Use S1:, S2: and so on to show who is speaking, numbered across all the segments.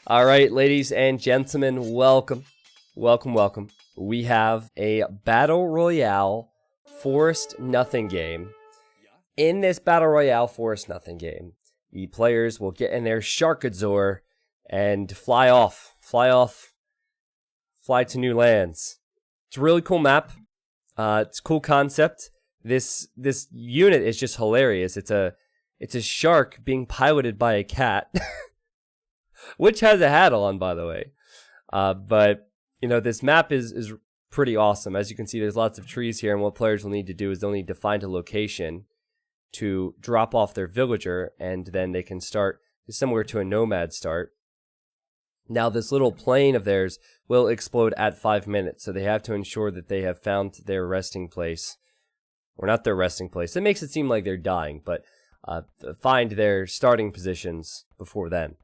S1: All right, ladies and gentlemen, welcome. We have a Battle Royale Forest Nothing game. In this Battle Royale Forest Nothing game, the players will get in their Sharkadzor and fly to new lands. It's a really cool map. It's a cool concept. This unit is just hilarious. It's a shark being piloted by a cat. Which has a hat on, by the way. But, you know, this map is pretty awesome. As you can see, there's lots of trees here, and what players will need to do is they'll need to find a location to drop off their villager, and then they can start, similar to a nomad start. Now, this little plane of theirs will explode at 5 minutes, so they have to ensure that they have found their resting place. Or not their resting place. It makes it seem like they're dying, but find their starting positions before then.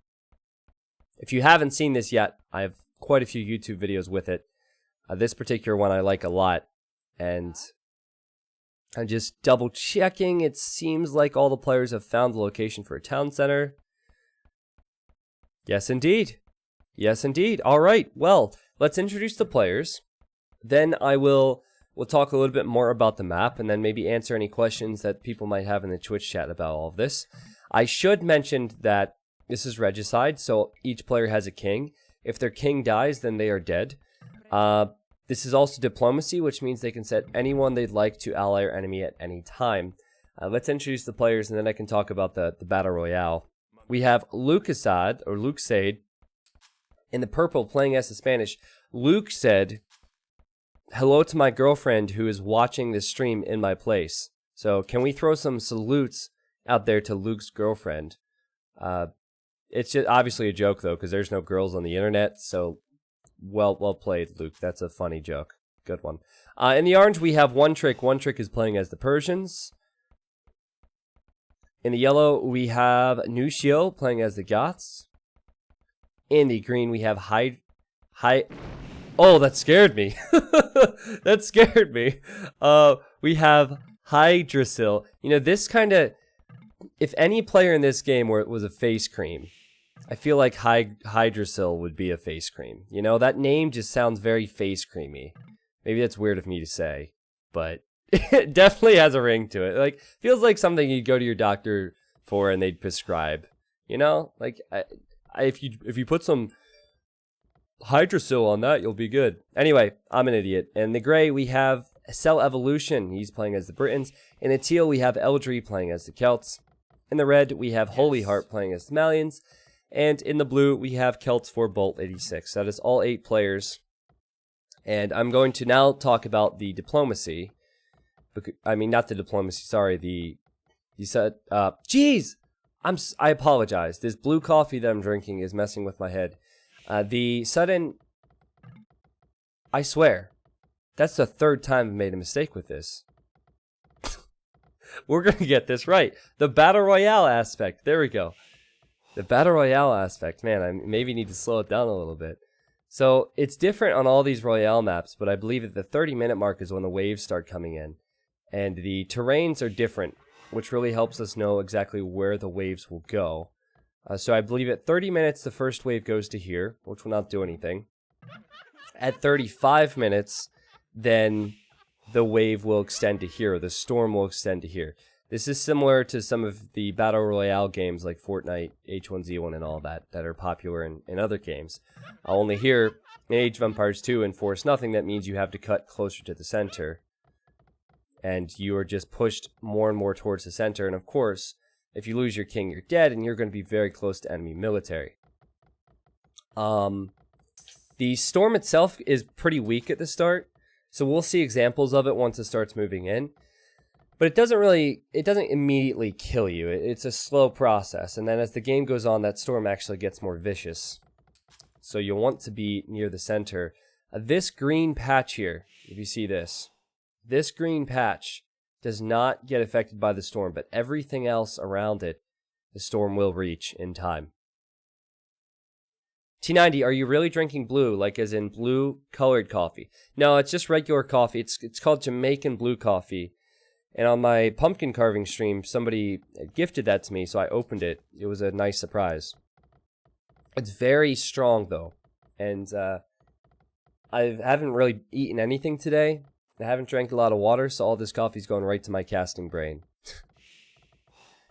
S1: If you haven't seen this yet, I have quite a few YouTube videos with it. This particular one I like a lot. And I'm just double checking. It seems like all the players have found the location for a town center. Yes, indeed. Yes, indeed. All right. Well, let's introduce the players. Then we'll talk a little bit more about the map, and then maybe answer any questions that people might have in the Twitch chat about all of this. I should mention that this is regicide, so each player has a king. If their king dies, then they are dead. This is also diplomacy, which means they can set anyone they'd like to ally or enemy at any time. Let's introduce the players, and then I can talk about the Battle Royale. We have Luke Sade in the purple, playing as the Spanish. Luke said, "Hello to my girlfriend who is watching this stream in my place." So can we throw some salutes out there to Luke's girlfriend? It's just obviously a joke, though, because there's no girls on the internet, so well played, Luke. That's a funny joke. Good one. In the orange, we have One Trick. One Trick is playing as the Persians. In the yellow, we have Nushio playing as the Goths. In the green, we have Oh, that scared me. That scared me. We have Hydrasil. You know, this kind of... If any player in this game was a face cream, I feel like Hydrasil would be a face cream. You know, that name just sounds very face creamy. Maybe that's weird of me to say, but it definitely has a ring to it. Like, feels like something you'd go to your doctor for and they'd prescribe. You know, like if you put some Hydrasil on that, you'll be good. Anyway, I'm an idiot. In the gray, we have Cell Evolution. He's playing as the Britons. In the teal, we have Eldry playing as the Celts. In the red, we have Holy Heart playing as the Malians. And in the blue, we have Celts for Bolt 86. That is all 8 players. And I'm going to now talk about the diplomacy. I mean, not the diplomacy, sorry. Jeez! I apologize. This blue coffee that I'm drinking is messing with my head. The sudden... I swear. That's the 3rd time I've made a mistake with this. We're going to get this right. The Battle Royale aspect. There we go. The Battle Royale aspect. Man, I maybe need to slow it down a little bit. So, it's different on all these Royale maps, but I believe that the 30-minute mark is when the waves start coming in. And the terrains are different, which really helps us know exactly where the waves will go. So I believe at 30 minutes, the first wave goes to here, which will not do anything. At 35 minutes, then the wave will extend to here, or the storm will extend to here. This is similar to some of the Battle Royale games like Fortnite, H1Z1, and all that are popular in other games. Only here, in Age of Empires 2 and Forest Nothing, that means you have to cut closer to the center. And you are just pushed more and more towards the center, and of course... If you lose your king, you're dead, and you're going to be very close to enemy military. The storm itself is pretty weak at the start, so we'll see examples of it once it starts moving in. But it doesn't immediately kill you. It's a slow process, and then as the game goes on, that storm actually gets more vicious. So you'll want to be near the center. This green patch here, if you see this green patch does not get affected by the storm, but everything else around it, the storm will reach in time. T90, are you really drinking blue, like as in blue colored coffee? No, it's just regular coffee. It's called Jamaican blue coffee. And on my pumpkin carving stream, somebody gifted that to me, so I opened it. It was a nice surprise. It's very strong though, and I haven't really eaten anything today. I haven't drank a lot of water, so all this coffee's going right to my casting brain.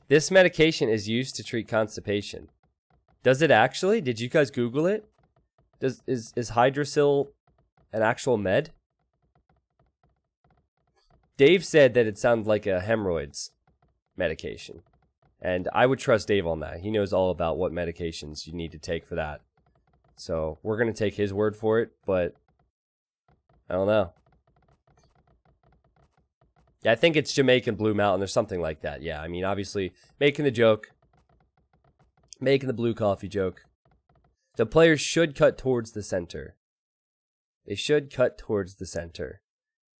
S1: This medication is used to treat constipation. Does it actually? Did you guys Google it? Is Hydrocil an actual med? Dave said that it sounded like a hemorrhoids medication. And I would trust Dave on that. He knows all about what medications you need to take for that. So we're going to take his word for it, but I don't know. Yeah, I think it's Jamaican Blue Mountain or something like that. Yeah, I mean, obviously, making the joke. Making the blue coffee joke. The players should cut towards the center. They should cut towards the center.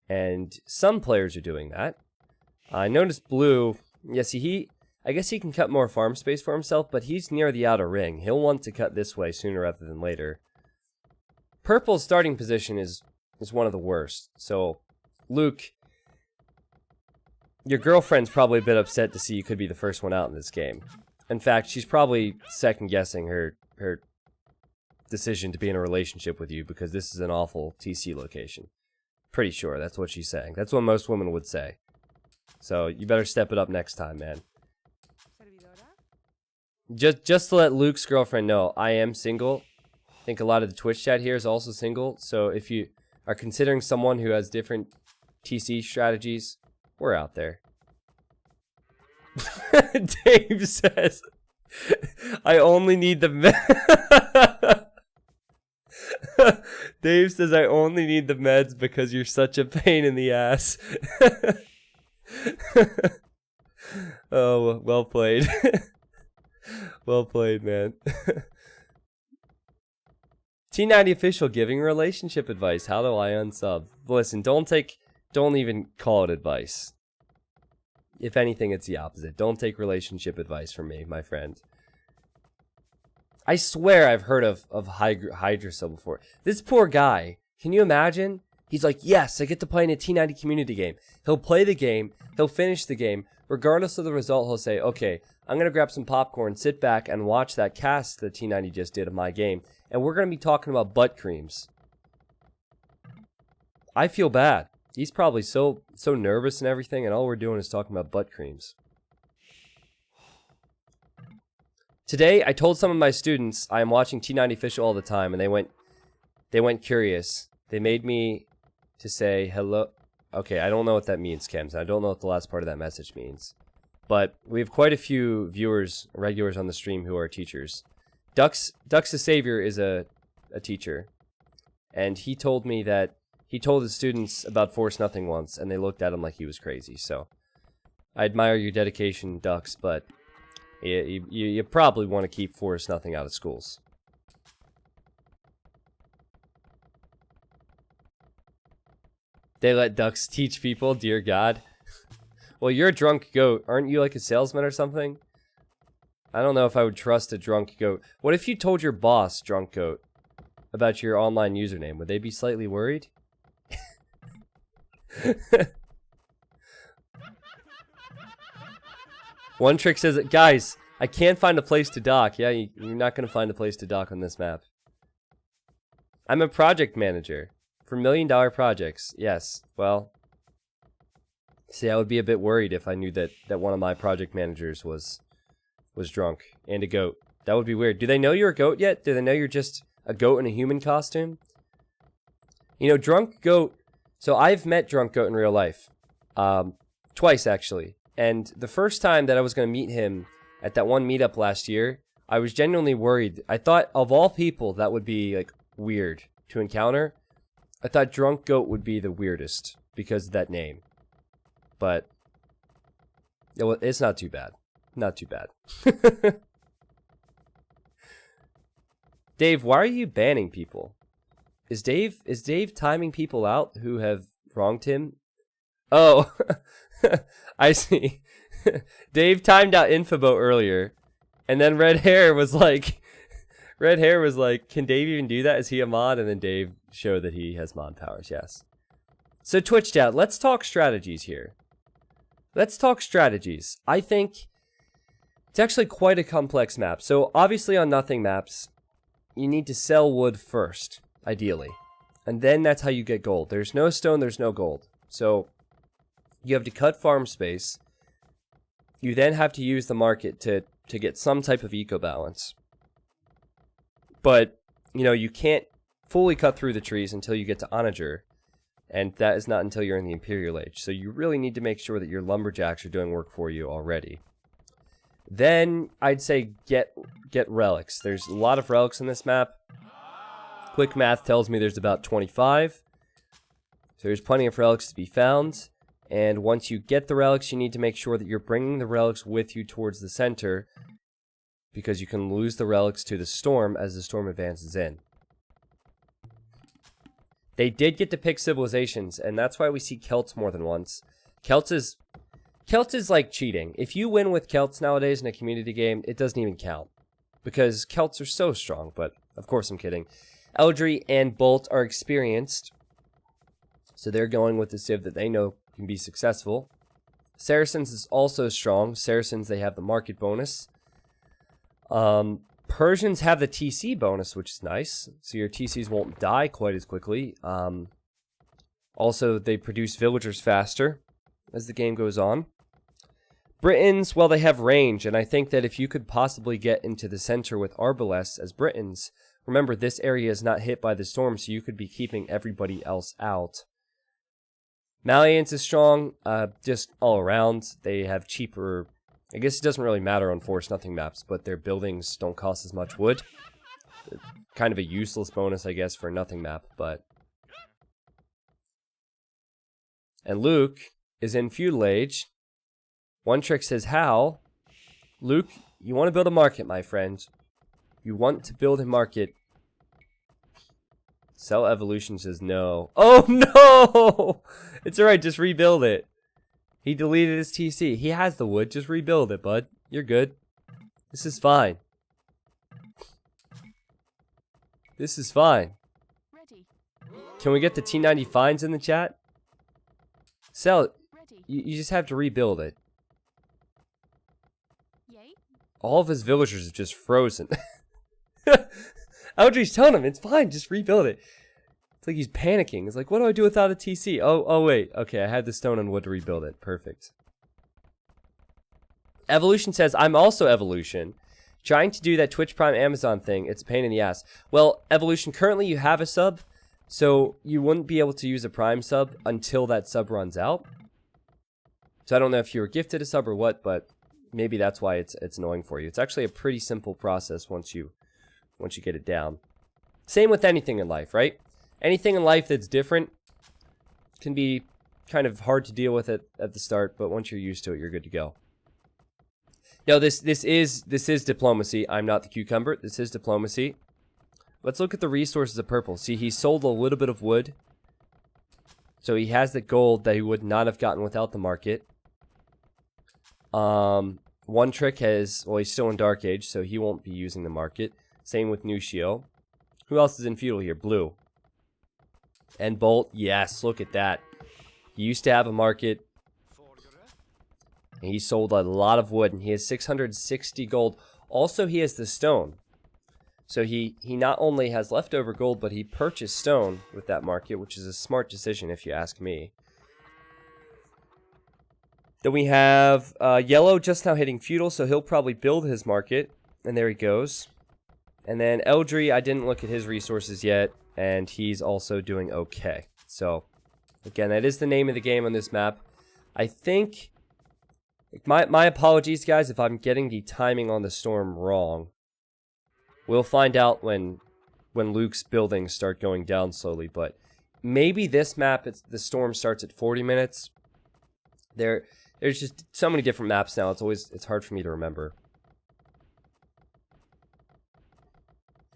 S1: And some players are doing that. I noticed Blue, yeah, see, I guess he can cut more farm space for himself, but he's near the outer ring. He'll want to cut this way sooner rather than later. Purple's starting position is one of the worst. So, Luke, your girlfriend's probably a bit upset to see you could be the first one out in this game. In fact, she's probably second-guessing her decision to be in a relationship with you because this is an awful TC location. Pretty sure that's what she's saying. That's what most women would say. So you better step it up next time, man. Just to let Luke's girlfriend know, I am single. I think a lot of the Twitch chat here is also single. So if you are considering someone who has different TC strategies, we're out there. Dave says, I only need the Dave says, I only need the meds because you're such a pain in the ass. Oh, well played. Well played, man. T90 official giving relationship advice. How do I unsub? Listen, don't even call it advice. If anything, it's the opposite. Don't take relationship advice from me, my friend. I swear I've heard of Hydrocil before. This poor guy, can you imagine? He's like, yes, I get to play in a T90 community game. He'll play the game, he'll finish the game. Regardless of the result, he'll say, okay, I'm going to grab some popcorn, sit back, and watch that cast that T90 just did of my game. And we're going to be talking about butt creams. I feel bad. He's probably so nervous and everything, and all we're doing is talking about butt creams. Today, I told some of my students I am watching T90 Official all the time, and they went curious. They made me to say hello. Okay, I don't know what that means, Kems. I don't know what the last part of that message means. But we have quite a few viewers, regulars on the stream who are teachers. Ducks the Savior is a teacher, and he told me that he told his students about Forest Nothing once, and they looked at him like he was crazy. So I admire your dedication, Ducks, but you probably want to keep Forest Nothing out of schools. They let ducks teach people, dear God. Well, you're a drunk goat. Aren't you like a salesman or something? I don't know if I would trust a drunk goat. What if you told your boss, drunk goat, about your online username? Would they be slightly worried? One Trick says, guys, I can't find a place to dock. Yeah, you're not going to find a place to dock on this map. I'm a project manager for $1 million projects. Yes, well, see, I would be a bit worried if I knew that one of my project managers was drunk and a goat. That would be weird. Do they know you're a goat yet? Do they know you're just a goat in a human costume? You know, drunk goat. So I've met drunk goat in real life, twice actually. And the first time that I was going to meet him at that one meetup last year, I was genuinely worried. I thought of all people that would be like weird to encounter, I thought drunk goat would be the weirdest because of that name. But it's not too bad. Not too bad. Dave, why are you banning people? Is Dave timing people out who have wronged him? Oh, I see. Dave timed out Infoboat earlier, and then Red Hair was like, can Dave even do that? Is he a mod? And then Dave showed that he has mod powers, yes. So Twitch chat, let's talk strategies here. Let's talk strategies. I think it's actually quite a complex map. So obviously on Nothing maps, you need to sell wood first, ideally. And then that's how you get gold. There's no stone, there's no gold. So you have to cut farm space. You then have to use the market to get some type of eco balance. But, you know, you can't fully cut through the trees until you get to Onager. And that is not until you're in the Imperial Age. So you really need to make sure that your lumberjacks are doing work for you already. Then I'd say get relics. There's a lot of relics in this map. Quick math tells me there's about 25. So there's plenty of relics to be found. And once you get the relics, you need to make sure that you're bringing the relics with you towards the center, because you can lose the relics to the storm as the storm advances in. They did get to pick civilizations, and that's why we see Celts more than once. Celts is like cheating. If you win with Celts nowadays in a community game, it doesn't even count, because Celts are so strong, but of course I'm kidding. Eldry and Bolt are experienced, so they're going with the civ that they know can be successful. Saracens is also strong. Saracens, they have the market bonus. Persians have the TC bonus, which is nice, so your TCs won't die quite as quickly. Also, they produce villagers faster as the game goes on. Britons, well, they have range, and I think that if you could possibly get into the center with Arbalests as Britons, remember, this area is not hit by the storm, so you could be keeping everybody else out. Malians is strong, just all around. They have cheaper... I guess it doesn't really matter on Forest Nothing maps, but their buildings don't cost as much wood. Kind of a useless bonus, I guess, for a Nothing map, but... And Luke is in Feudal Age. One Trick says, how? Luke, you want to build a market, my friend. You want to build a market. Cell Evolution says no. Oh, no! It's alright, just rebuild it. He deleted his TC. He has the wood. Just rebuild it, bud. You're good. This is fine. This is fine. Can we get the T90 fines in the chat? Cell, you just have to rebuild it. All of his villagers have just frozen. Audrey's telling him, it's fine, just rebuild it. It's like he's panicking. It's like, what do I do without a TC? Oh wait, okay, I had the stone and wood to rebuild it. Perfect. Evolution says, I'm also Evolution. Trying to do that Twitch Prime Amazon thing, it's a pain in the ass. Well, Evolution, currently you have a sub, so you wouldn't be able to use a Prime sub until that sub runs out. So I don't know if you were gifted a sub or what, but maybe that's why it's annoying for you. It's actually a pretty simple process once you get it down. Same with anything in life, right? Anything in life that's different can be kind of hard to deal with it at the start, but once you're used to it, you're good to go. No, this is diplomacy. I'm not the cucumber. This is diplomacy. Let's look at the resources of purple. See, he sold a little bit of wood. So he has the gold that he would not have gotten without the market. One Trick has, well, he's still in Dark Age, so he won't be using the market. Same with Nucio. Who else is in Feudal here? Blue. And Bolt, yes, look at that. He used to have a market. And he sold a lot of wood, and he has 660 gold. Also, he has the stone. So he not only has leftover gold, but he purchased stone with that market, which is a smart decision if you ask me. Then we have Yellow just now hitting Feudal, so he'll probably build his market. And there he goes. And then Eldry, I didn't look at his resources yet, and he's also doing okay. So, again, that is the name of the game on this map. I think, my apologies, guys, if I'm getting the timing on the storm wrong. We'll find out when Luke's buildings start going down slowly, but maybe this map, the storm starts at 40 minutes. There's just so many different maps now, it's hard for me to remember.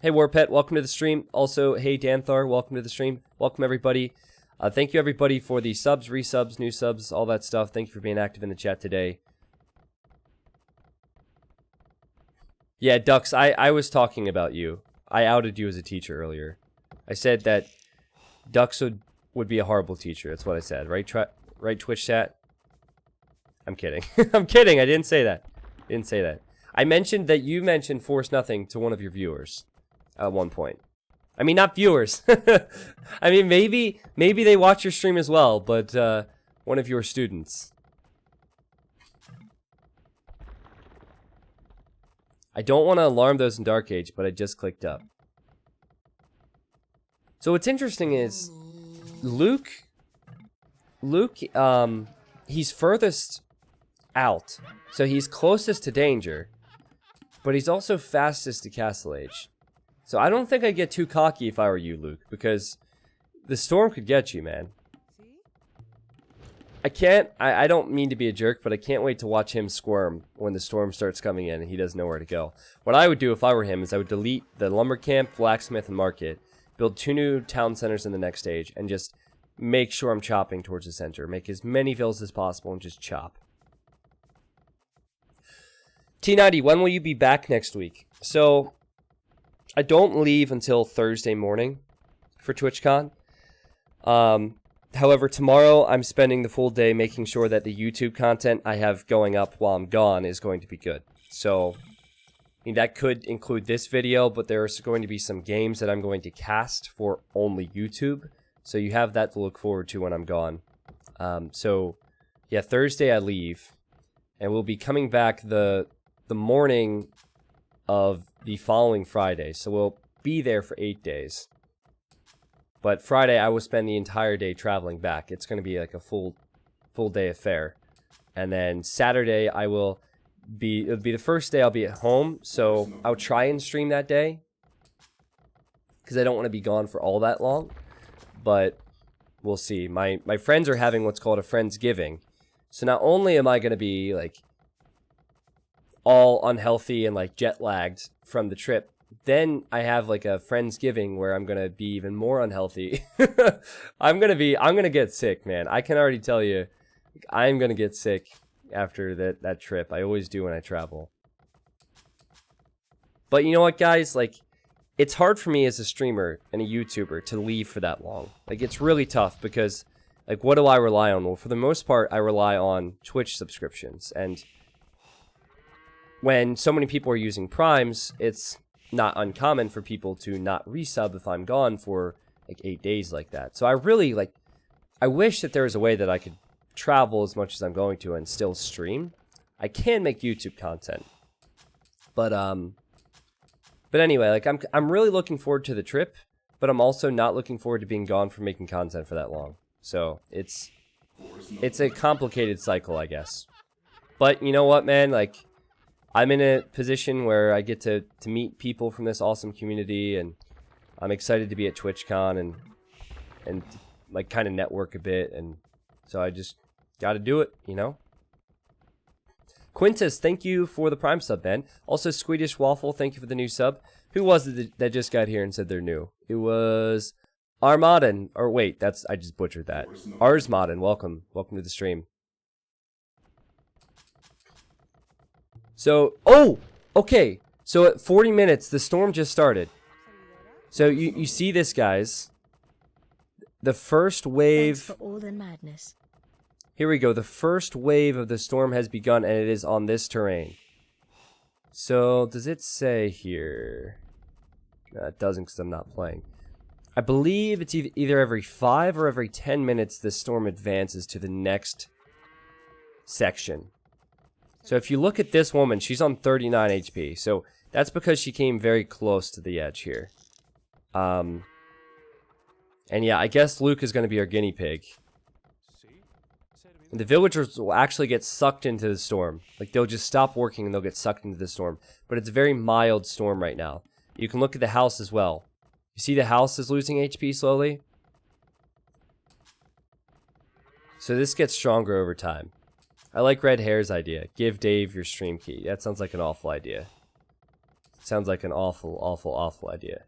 S1: Hey Warpet, welcome to the stream. Also, hey Danthar, welcome to the stream. Welcome everybody. Thank you everybody for the subs, resubs, new subs, all that stuff. Thank you for being active in the chat today. Yeah, Dux, I was talking about you. I outed you as a teacher earlier. I said that Dux would be a horrible teacher. That's what I said, right? Right, Twitch chat? I'm kidding. I'm kidding. I didn't say that. I mentioned that you mentioned Forest Nothing to one of your viewers. at one point. I mean, not viewers. I mean, maybe they watch your stream as well, but one of your students. I don't want to alarm those in Dark Age, but I just clicked up. So what's interesting is Luke, he's furthest out, so he's closest to danger, but he's also fastest to Castle Age. So I don't think I'd get too cocky if I were you, Luke, because the storm could get you, man. I don't mean to be a jerk, but I can't wait to watch him squirm when the storm starts coming in and he doesn't know where to go. What I would do if I were him is I would delete the lumber camp, blacksmith, and market, build 2 new town centers in the next stage, and just make sure I'm chopping towards the center. Make as many villas as possible and just chop. T90, when will you be back next week? So, I don't leave until Thursday morning for TwitchCon. However, tomorrow I'm spending the full day making sure that the YouTube content I have going up while I'm gone is going to be good. So, I mean, that could include this video, but there's going to be some games that I'm going to cast for only YouTube. So you have that to look forward to when I'm gone. So, yeah, Thursday I leave, and we'll be coming back the morning of the following Friday. So we'll be there for 8 days. But Friday, I will spend the entire day traveling back. It's going to be like a full day affair. And then Saturday, it'll be the first day I'll be at home. So I'll try and stream that day, because I don't want to be gone for all that long. But we'll see. My friends are having what's called a Friendsgiving. So not only am I going to be like all unhealthy and like jet lagged from the trip, then I have like a Friendsgiving where I'm gonna be even more unhealthy. I'm gonna get sick, man. I can already tell you, I'm gonna get sick after that trip. I always do when I travel. But you know what, guys? Like, it's hard for me as a streamer and a YouTuber to leave for that long. Like, it's really tough because, like, what do I rely on? Well, for the most part, I rely on Twitch subscriptions, and when so many people are using Primes, it's not uncommon for people to not resub if I'm gone for like 8 days like that. So I really I wish that there was a way that I could travel as much as I'm going to and still stream. I can make YouTube content, but anyway, like I'm really looking forward to the trip, but I'm also not looking forward to being gone from making content for that long. So it's a complicated cycle, I guess. But you know what, man? Like, I'm in a position where I get to meet people from this awesome community, and I'm excited to be at TwitchCon and like kind of network a bit, and so I just got to do it, you know? Quintus, thank you for the Prime sub, man. Also, Swedish Waffle, thank you for the new sub. Who was it that just got here and said they're new? It was Armaden, or wait, I just butchered that. Arsmaden, welcome to the stream. So, oh, okay. So at 40 minutes, the storm just started. So you see this, guys. The first wave.
S2: Thanks for all the madness.
S1: Here we go. The first wave of the storm has begun, and it is on this terrain. So does it say here? No, it doesn't, because I'm not playing. I believe it's either every 5 or every 10 minutes the storm advances to the next section. So if you look at this woman, she's on 39 HP. So that's because she came very close to the edge here. And yeah, I guess Luke is going to be our guinea pig. And the villagers will actually get sucked into the storm. Like, they'll just stop working and they'll get sucked into the storm. But it's a very mild storm right now. You can look at the house as well. You see the house is losing HP slowly? So this gets stronger over time. I like Red Hair's idea. Give Dave your stream key. That sounds like an awful idea. Sounds like an awful, awful, awful idea.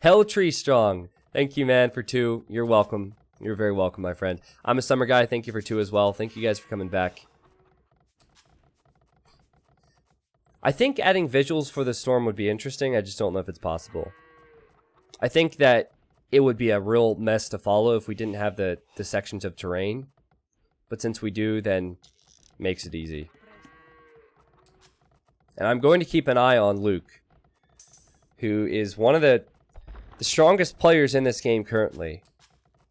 S1: Helltree Strong. Thank you, man, for 2. You're welcome. You're very welcome, my friend. I'm a summer guy. Thank you for 2 as well. Thank you guys for coming back. I think adding visuals for the storm would be interesting. I just don't know if it's possible. I think that it would be a real mess to follow if we didn't have the sections of terrain. But since we do, then makes it easy. And I'm going to keep an eye on Luke, who is one of the strongest players in this game currently.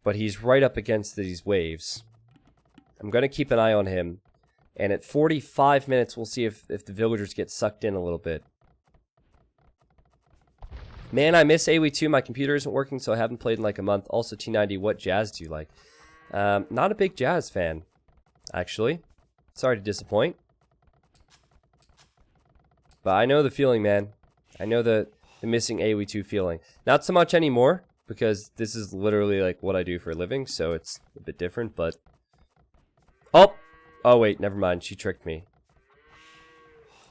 S1: But he's right up against these waves. I'm going to keep an eye on him. And at 45 minutes, we'll see if the villagers get sucked in a little bit. Man, I miss AoE2. My computer isn't working, so I haven't played in like a month. Also, T90, what jazz do you like? Not a big jazz fan, actually. Sorry to disappoint. But I know the feeling, man. I know the missing AoE2 feeling. Not so much anymore, because this is literally like what I do for a living, so it's a bit different, but... Oh, wait, never mind. She tricked me.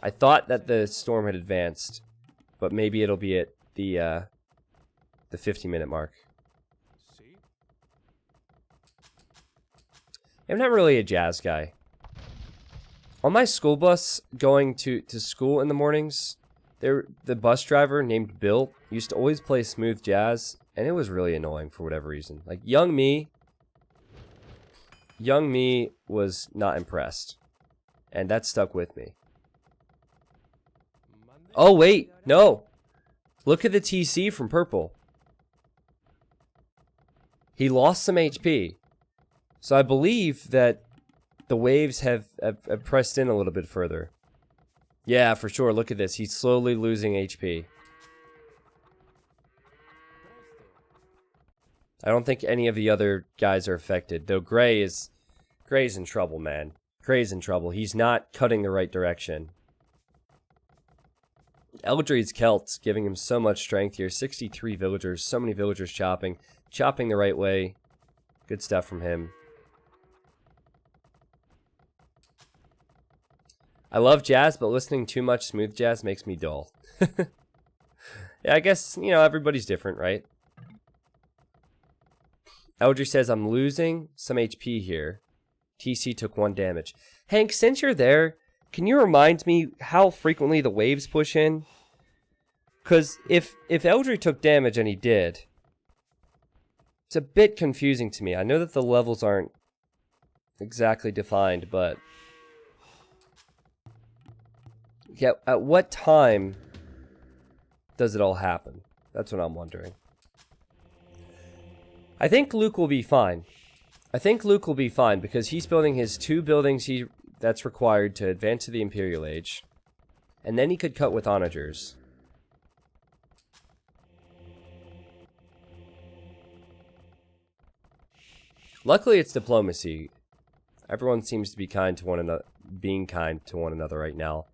S1: I thought that the storm had advanced, but maybe it'll be at the 50-minute mark. I'm not really a jazz guy. On my school bus going to school in the mornings, the bus driver named Bill used to always play smooth jazz, and it was really annoying for whatever reason. Like, young me was not impressed, and that stuck with me. Oh, wait, no. Look at the TC from purple. He lost some HP. So I believe that the waves have pressed in a little bit further. Yeah, for sure. Look at this. He's slowly losing HP. I don't think any of the other guys are affected. Though Gray's in trouble, man. Gray's in trouble. He's not cutting the right direction. Eldred's Celt's giving him so much strength here. 63 villagers. So many villagers chopping. Chopping the right way. Good stuff from him. I love jazz, but listening too much smooth jazz makes me dull. Yeah, I guess, you know, everybody's different, right? Eldred says, I'm losing some HP here. TC took 1 damage. Hank, since you're there, can you remind me how frequently the waves push in? Because if Eldred took damage, and he did, it's a bit confusing to me. I know that the levels aren't exactly defined, but... yeah, at what time does it all happen? That's what I'm wondering. I think Luke will be fine. I think Luke will be fine because he's building his 2 buildings that's required to advance to the Imperial Age. And then he could cut with onagers. Luckily, it's diplomacy. Everyone seems to be kind to one another, being kind to one another right now.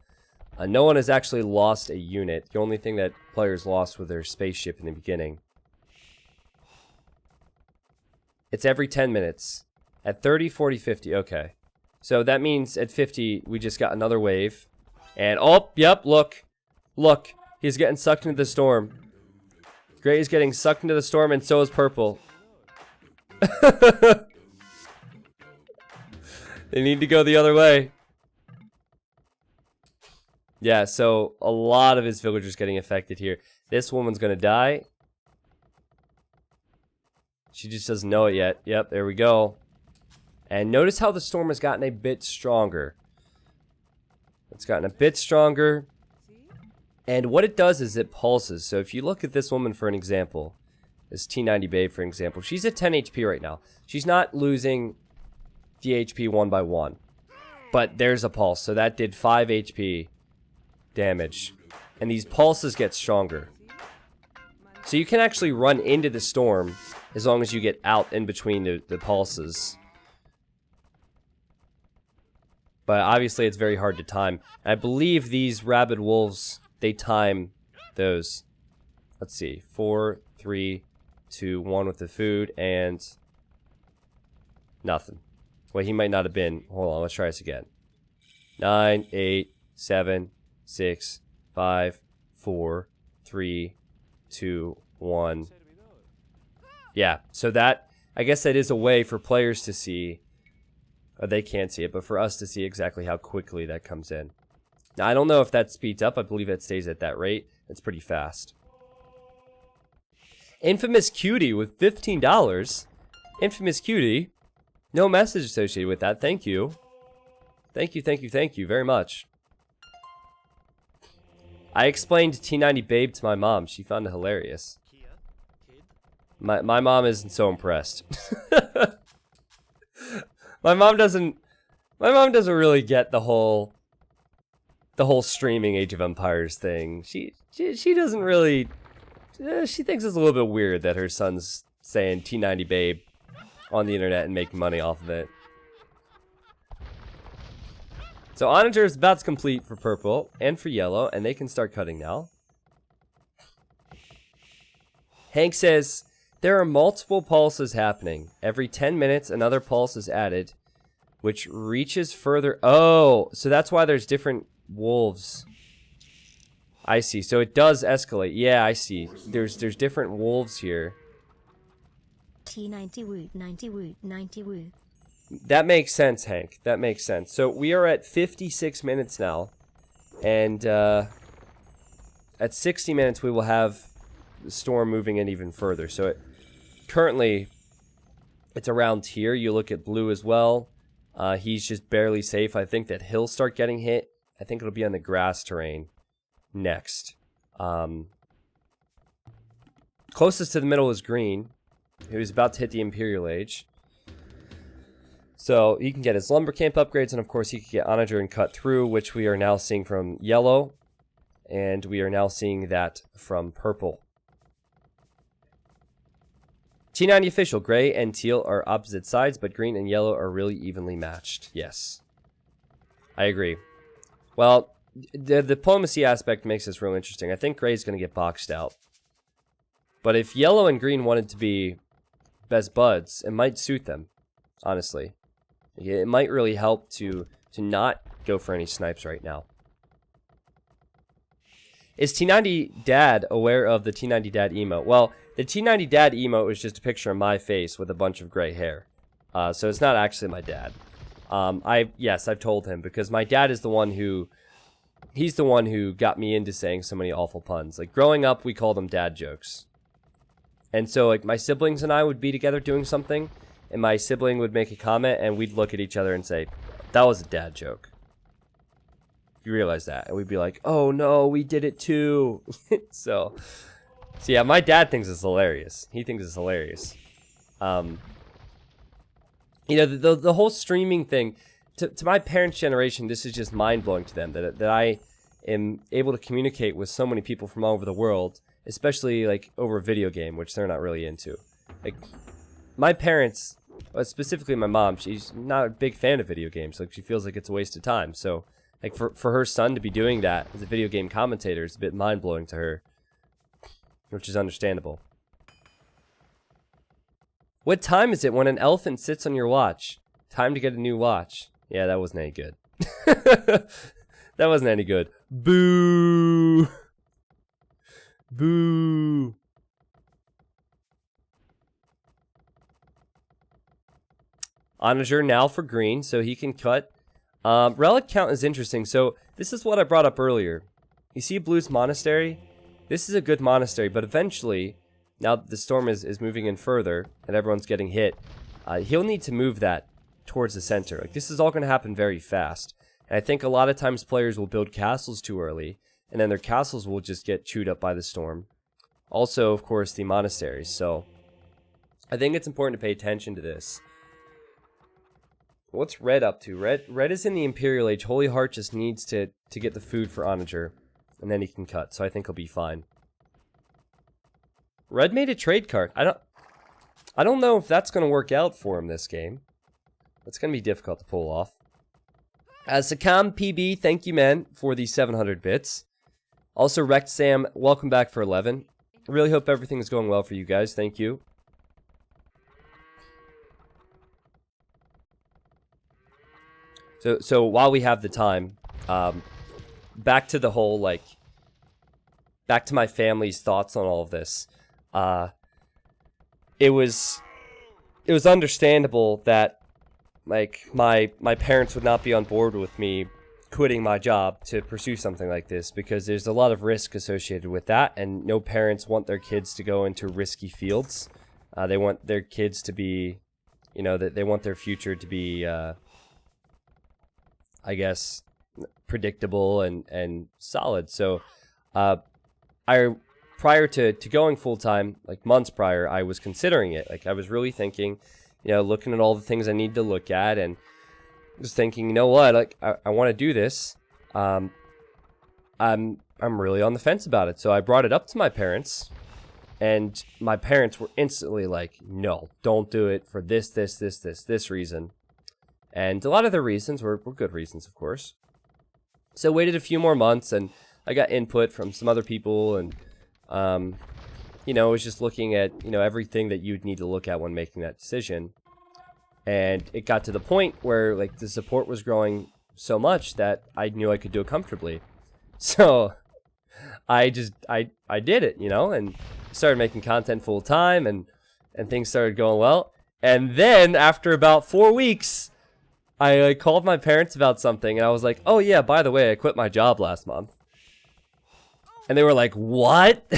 S1: No one has actually lost a unit. The only thing that players lost was their spaceship in the beginning. It's every 10 minutes. At 30, 40, 50. Okay. So that means at 50, we just got another wave. And, oh, yep, look. Look. He's getting sucked into the storm. Gray is getting sucked into the storm, and so is purple. They need to go the other way. Yeah, so a lot of his villagers getting affected here. This woman's gonna die. She just doesn't know it yet. Yep, there we go. And notice how the storm has gotten a bit stronger. It's gotten a bit stronger. And what it does is it pulses. So if you look at this woman for an example, this T90 Babe for example, she's at 10 HP right now. She's not losing the HP one by one. But there's a pulse. So that did 5 HP damage. And these pulses get stronger. So you can actually run into the storm as long as you get out in between the pulses. But obviously it's very hard to time. I believe these rabid wolves, they time those. Let's see. 4, 3, 2, 1 with the food, and nothing. Well, he might not have been. Hold on, let's try this again. 9, 8, 7, 6, 5, 4, 3, 2, 1. Yeah, so that, I guess that is a way for players to see, or they can't see it, but for us to see exactly how quickly that comes in. Now, I don't know if that speeds up. I believe it stays at that rate. It's pretty fast. Infamous Cutie with $15. Infamous Cutie. No message associated with that. Thank you. Thank you, thank you, thank you very much. I explained T90 Babe to my mom. She found it hilarious. My mom isn't so impressed. My mom doesn't really get the whole streaming Age of Empires thing. She doesn't really. She thinks it's a little bit weird that her son's saying T90 Babe on the internet and making money off of it. So Onager is about to complete for purple and for yellow, and they can start cutting now. Hank says, there are multiple pulses happening. Every 10 minutes, another pulse is added, which reaches further. Oh, so that's why there's different wolves. I see. So it does escalate. Yeah, I see. There's different wolves here.
S2: T90 woo, 90 woo, 90 woo.
S1: That makes sense, Hank. That makes sense. So we are at 56 minutes now, and at 60 minutes we will have the storm moving in even further. So currently it's around here. You look at blue as well. He's just barely safe. I think that he'll start getting hit. I think it'll be on the grass terrain next. Closest to the middle is green, who's about to hit the Imperial Age. So he can get his lumber camp upgrades, and of course he can get Onager and cut through, which we are now seeing from yellow, and we are now seeing that from purple. T90 official, gray and teal are opposite sides, but green and yellow are really evenly matched. Yes, I agree. Well, the diplomacy aspect makes this real interesting. I think gray is going to get boxed out. But if yellow and green wanted to be best buds, it might suit them, honestly. It might really help to not go for any snipes right now. Is T90 Dad aware of the T90 Dad emote? Well, the T90 Dad emote is just a picture of my face with a bunch of gray hair. So it's not actually my dad. Yes, I've told him, because my dad is the one who... He's the one who got me into saying so many awful puns. Like, growing up, we called them dad jokes. And so, like, my siblings and I would be together doing something, and my sibling would make a comment, and we'd look at each other and say, that was a dad joke. You realize that? And we'd be like, oh no, we did it too. So yeah, my dad thinks it's hilarious. He thinks it's hilarious. You know, the whole streaming thing, to my parents' generation, this is just mind-blowing to them, that I am able to communicate with so many people from all over the world, especially, like, over a video game, which they're not really into. Like, my parents, specifically my mom, she's not a big fan of video games. Like, she feels like it's a waste of time. So, like, for her son to be doing that as a video game commentator is a bit mind-blowing to her, which is understandable. What time is it when an elephant sits on your watch? Time to get a new watch. Yeah, that wasn't any good. That wasn't any good. Boo! Boo! Onager now for green, so he can cut. Relic count is interesting. So this is what I brought up earlier. You see Blue's monastery? This is a good monastery, but eventually, now that the storm is moving in further and everyone's getting hit, he'll need to move that towards the center. Like, this is all going to happen very fast. And I think a lot of times players will build castles too early, and then their castles will just get chewed up by the storm. Also, of course, the monasteries. So I think it's important to pay attention to this. What's Red up to? Red is in the Imperial Age. Holy Heart just needs to get the food for Onager, and then he can cut. So I think he'll be fine. Red made a trade card. I don't know if that's going to work out for him this game. It's going to be difficult to pull off. Sakam PB, thank you, man, for the 700 bits. Also, Wrecked Sam, welcome back for 11. I really hope everything is going well for you guys. Thank you. So while we have the time, back to the whole, like, back to my family's thoughts on all of this. It was understandable that, like, my parents would not be on board with me quitting my job to pursue something like this, because there's a lot of risk associated with that, and no parents want their kids to go into risky fields. They want their kids to be, you know, they want their future to be, I guess, predictable and solid. So I prior to going full time, like months prior, I was considering it. Like I was really thinking, you know, looking at all the things I need to look at, and just thinking, you know what, like I want to do this. I'm really on the fence about it. So I brought it up to my parents, and my parents were instantly like, no, don't do it for this reason. And a lot of the reasons were good reasons, of course. So waited a few more months, and I got input from some other people, and you know, I was just looking at, you know, everything that you'd need to look at when making that decision. And it got to the point where, like, the support was growing so much that I knew I could do it comfortably. So I did it, you know, and started making content full time, and things started going well. And then after about 4 weeks, I called my parents about something, and I was like, oh yeah, by the way, I quit my job last month. And they were like, what?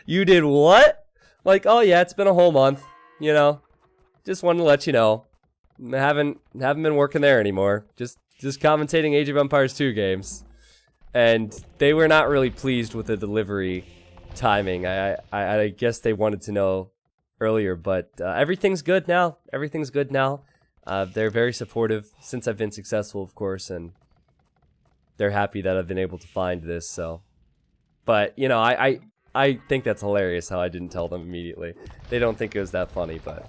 S1: You did what? Like, oh yeah, it's been a whole month, you know. Just wanted to let you know. I haven't been working there anymore. Just commentating Age of Empires 2 games. And they were not really pleased with the delivery timing. I guess they wanted to know earlier, but everything's good now. Everything's good now. They're very supportive since I've been successful, of course, and they're happy that I've been able to find this, so. But, you know, I think that's hilarious how I didn't tell them immediately. They don't think it was that funny, but.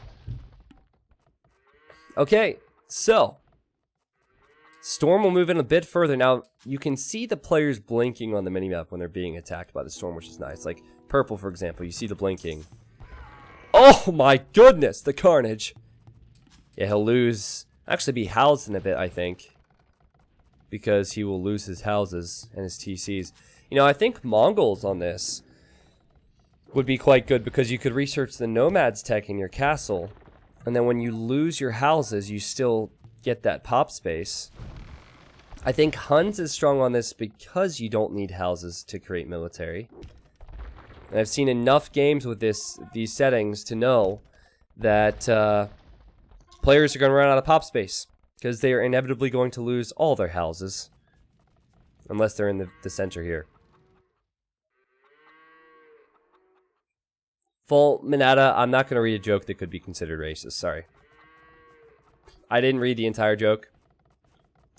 S1: Okay, so. Storm will move in a bit further. Now, you can see the players blinking on the minimap when they're being attacked by the storm, which is nice. Like, purple, for example, you see the blinking. Oh my goodness, the carnage. Yeah, he'll lose, actually be housed in a bit, I think. Because he will lose his houses and his TCs. You know, I think Mongols on this would be quite good, because you could research the nomads tech in your castle. And then when you lose your houses, you still get that pop space. I think Huns is strong on this because you don't need houses to create military. And I've seen enough games with these settings to know that players are going to run out of pop space, because they are inevitably going to lose all their houses. Unless they're in the center here. Full Minata, I'm not going to read a joke that could be considered racist, sorry. I didn't read the entire joke.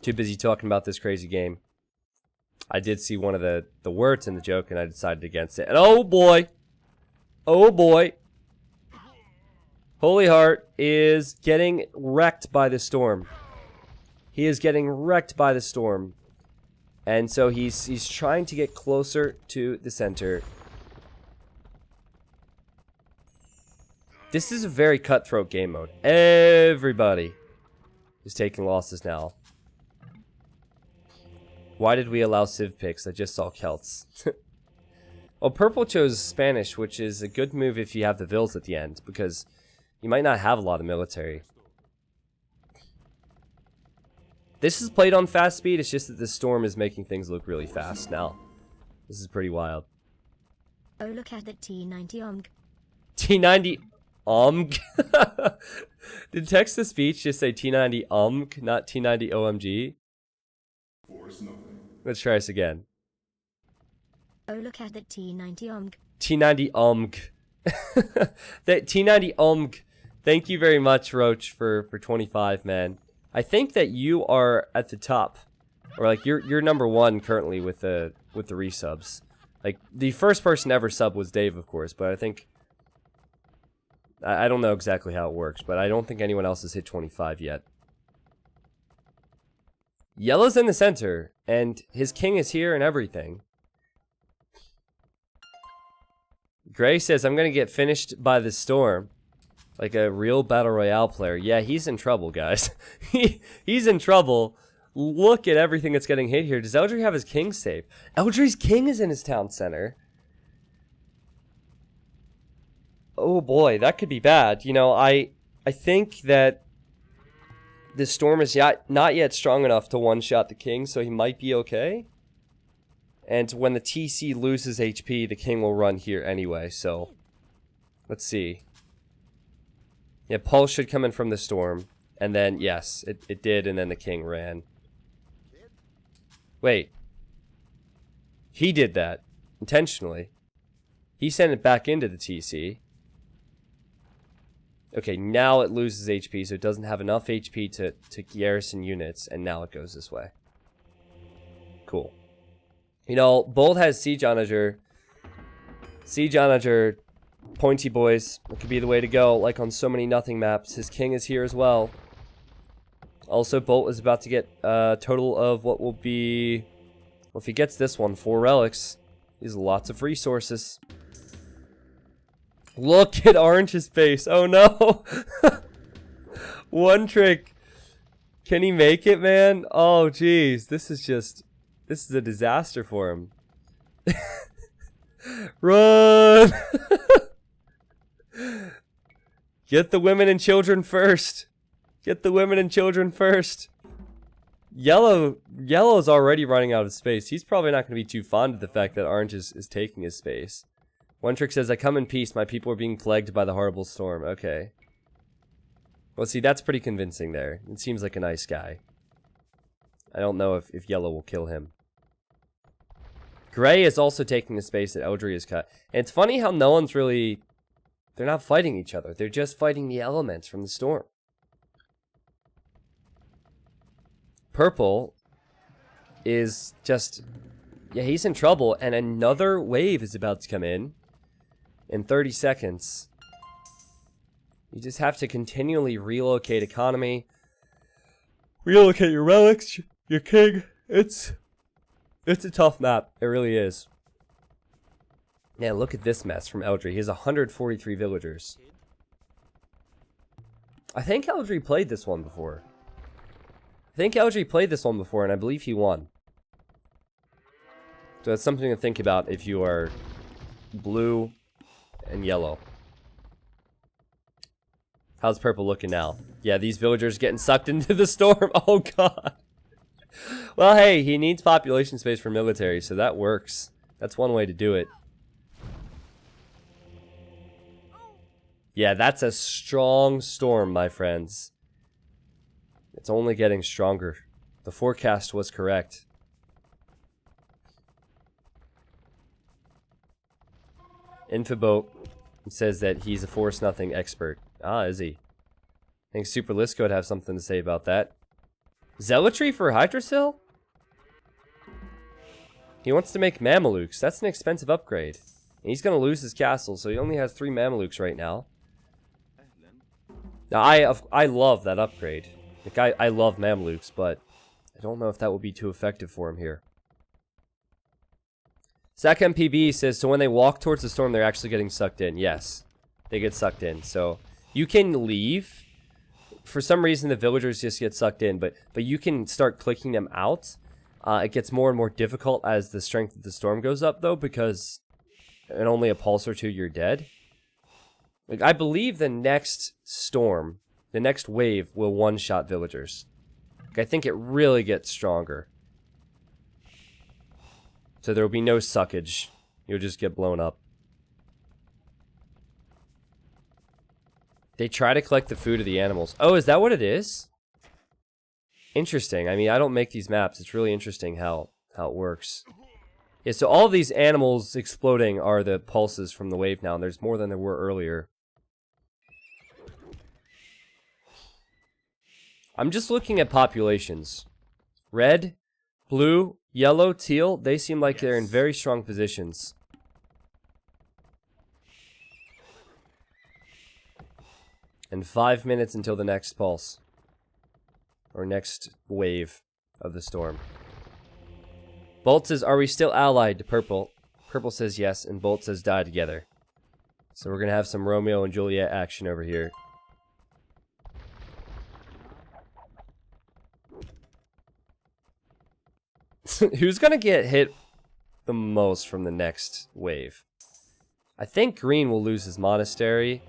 S1: Too busy talking about this crazy game. I did see one of the words in the joke, and I decided against it. And oh boy! Oh boy! Holy Heart is getting wrecked by the storm. He is getting wrecked by the storm. And so he's trying to get closer to the center. This is a very cutthroat game mode. Everybody is taking losses now. Why did we allow Civ picks? I just saw Celts. Well, purple chose Spanish, which is a good move if you have the Vils at the end, because you might not have a lot of military. This is played on fast speed, it's just that the storm is making things look really fast now. This is pretty wild.
S2: Oh, look at the T90
S1: T90 OMG? Did text-to-speech just say T90 OMG, not T90 OMG?
S3: Forest Nothing.
S1: Let's try this again.
S2: Oh, look at the T90
S1: T90 OMG. That T90 OMG. Thank you very much, Roach, for 25, man. I think that you are at the top, or like you're number one currently with the resubs. Like the first person ever sub was Dave, of course, but I think I don't know exactly how it works, but I don't think anyone else has hit 25 yet. Yellow's in the center, and his king is here and everything. Gray says, I'm gonna get finished by the storm. Like a real Battle Royale player. Yeah, he's in trouble, guys. He's in trouble. Look at everything that's getting hit here. Does Eldry have his king safe? Eldry's king is in his town center. Oh boy, that could be bad. You know, I think that the storm is not yet strong enough to one-shot the king, so he might be okay. And when the TC loses HP, the king will run here anyway, so let's see. Yeah, Pulse should come in from the storm. And then, yes, it did, and then the king ran. Wait. He did that. intentionally. He sent it back into the TC. Okay, now it loses HP, so it doesn't have enough HP to garrison units, and now it goes this way. Cool. You know, Bolt has Siege Onager. Siege Onager, pointy boys. It could be the way to go, like on so many nothing maps. His king is here as well. Also, Bolt is about to get a total of what will be... Well, if he gets this one, 4 relics. He's lots of resources. Look at Orange's face. Oh no. One trick. Can he make it, man? Oh, jeez. This is a disaster for him. Run. Get the women and children first. Get the women and children first. Yellow's already running out of space. He's probably not going to be too fond of the fact that Orange is taking his space. One trick says, I come in peace. My people are being plagued by the horrible storm. Okay. Well, see, that's pretty convincing there. It seems like a nice guy. I don't know if Yellow will kill him. Gray is also taking the space that Eldry has cut. And it's funny how no one's really... They're not fighting each other. They're just fighting the elements from the storm. Purple is just... Yeah, he's in trouble. And another wave is about to come in 30 seconds. You just have to continually relocate economy. Relocate your relics, your king. It's a tough map. It really is. Yeah, look at this mess from Eldry. He has 143 villagers. I think Eldry played this one before. And I believe he won. So that's something to think about if you are blue and yellow. How's purple looking now? Yeah, these villagers getting sucked into the storm. Oh, God. Well, hey, he needs population space for military, so that works. That's one way to do it. Yeah, that's a strong storm, my friends. It's only getting stronger. The forecast was correct. Infoboat says that he's a Forest Nothing expert. Ah, is he? I think Super Lisco would have something to say about that. Zealotry for Hydrasil? He wants to make Mamelukes. That's an expensive upgrade. And he's going to lose his castle, so he only has 3 Mamelukes right now. Now, I love that upgrade. Like, I love Mamelukes, but I don't know if that will be too effective for him here. Zach MPB says, so when they walk towards the storm, they're actually getting sucked in. Yes, they get sucked in. So you can leave. For some reason, the villagers just get sucked in, but you can start clicking them out. It gets more and more difficult as the strength of the storm goes up, though, because in only a pulse or two, you're dead. Like, I believe the next storm, the next wave, will one-shot villagers. Like, I think it really gets stronger. So there will be no suckage. You'll just get blown up. They try to collect the food of the animals. Oh, is that what it is? Interesting. I mean, I don't make these maps. It's really interesting how it works. Yeah, so all of these animals exploding are the pulses from the wave now, and there's more than there were earlier. I'm just looking at populations. Red, blue, yellow, teal, they seem like they're in very strong positions. And 5 minutes until the next pulse. Or next wave of the storm. Bolt says, are we still allied to Purple? Purple says yes, and Bolt says die together. So we're going to have some Romeo and Juliet action over here. Who's going to get hit the most from the next wave? I think Green will lose his monastery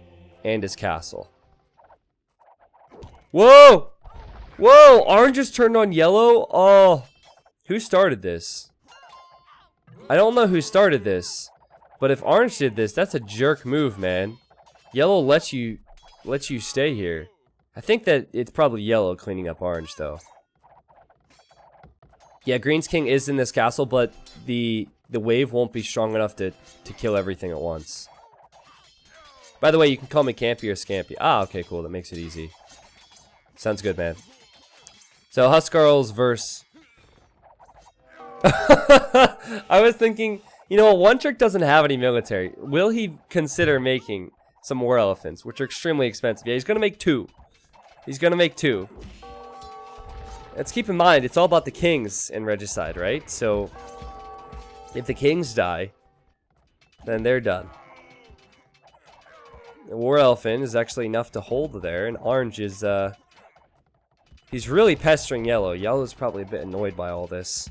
S1: and his castle. Whoa! Whoa! Orange just turned on yellow? Oh. Who started this? I don't know who started this. But if Orange did this, that's a jerk move, man. Yellow lets you stay here. I think that it's probably Yellow cleaning up Orange, though. Yeah, Green's king is in this castle, but the the wave won't be strong enough to kill everything at once. By the way, you can call me Campy or Scampy. Ah, okay, cool. That makes it easy. Sounds good, man. So, Huskarls versus... I was thinking, you know, One Trick doesn't have any military. Will he consider making some war elephants, which are extremely expensive? Yeah, he's going to make 2. He's going to make 2. Let's keep in mind, it's all about the kings in Regicide, right? So, if the kings die, then they're done. The war elephant is actually enough to hold there, and orange is, he's really pestering yellow. Yellow's probably a bit annoyed by all this.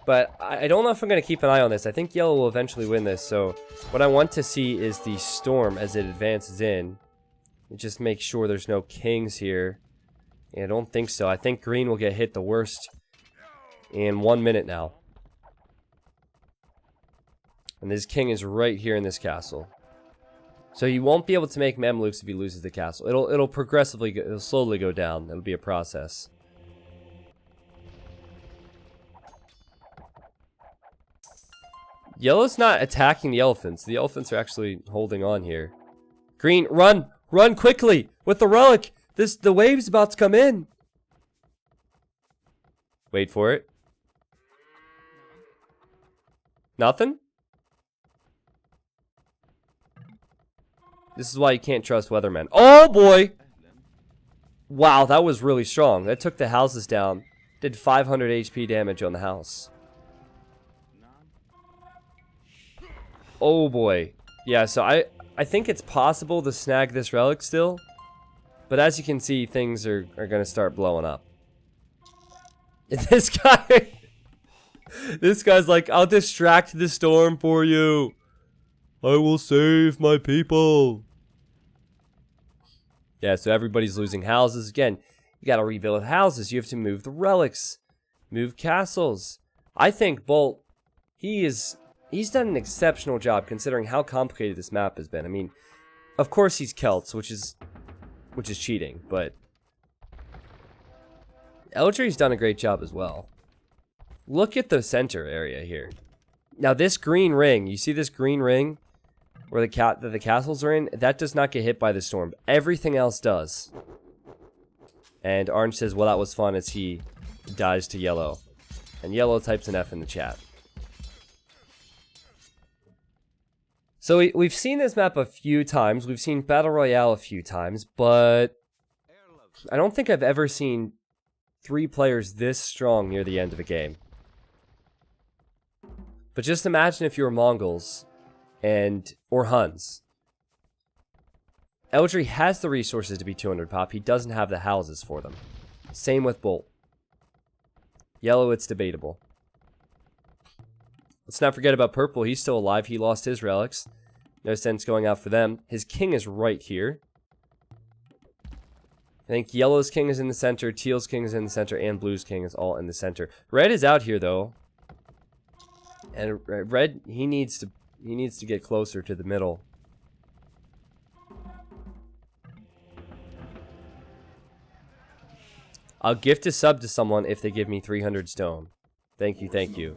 S1: But I don't know if I'm going to keep an eye on this. I think yellow will eventually win this, so what I want to see is the storm as it advances in. And just make sure there's no kings here. And I don't think so. I think green will get hit the worst in 1 minute now. And this king is right here in this castle. So he won't be able to make Mamluks if he loses the castle. It'll progressively, it'll slowly go down. It'll be a process. Yellow's not attacking the elephants. The elephants are actually holding on here. Green, run! Run quickly! With the relic! The wave's about to come in! Wait for it. Nothing? This is why you can't trust weathermen. Oh boy! Wow, that was really strong. That took the houses down. Did 500 HP damage on the house. Oh boy. Yeah, so I think it's possible to snag this relic still. But as you can see, things are going to start blowing up. This guy... This guy's like, I'll distract the storm for you. I will save my people. Yeah, so everybody's losing houses. Again, you gotta rebuild houses. You have to move the relics. Move castles. I think Bolt, he's done an exceptional job considering how complicated this map has been. I mean, of course he's Celts, which is cheating, but Eldry's done a great job as well. Look at the center area here. Now this green ring, you see this green ring where the castles are in? That does not get hit by the storm. Everything else does. And orange says, well, that was fun, as he dies to yellow. And yellow types an F in the chat. So we've seen this map a few times. We've seen Battle Royale a few times, but I don't think I've ever seen 3 players this strong near the end of a game. But just imagine if you were Mongols or Huns. Eldry has the resources to be 200 pop. He doesn't have the houses for them. Same with Bolt. Yellow, it's debatable. Let's not forget about purple. He's still alive. He lost his relics. No sense going out for them. His king is right here. I think yellow's king is in the center, teal's king is in the center, and blue's king is all in the center. Red is out here though. And red, he needs to get closer to the middle. I'll gift a sub to someone if they give me 300 stone. Thank you, thank you.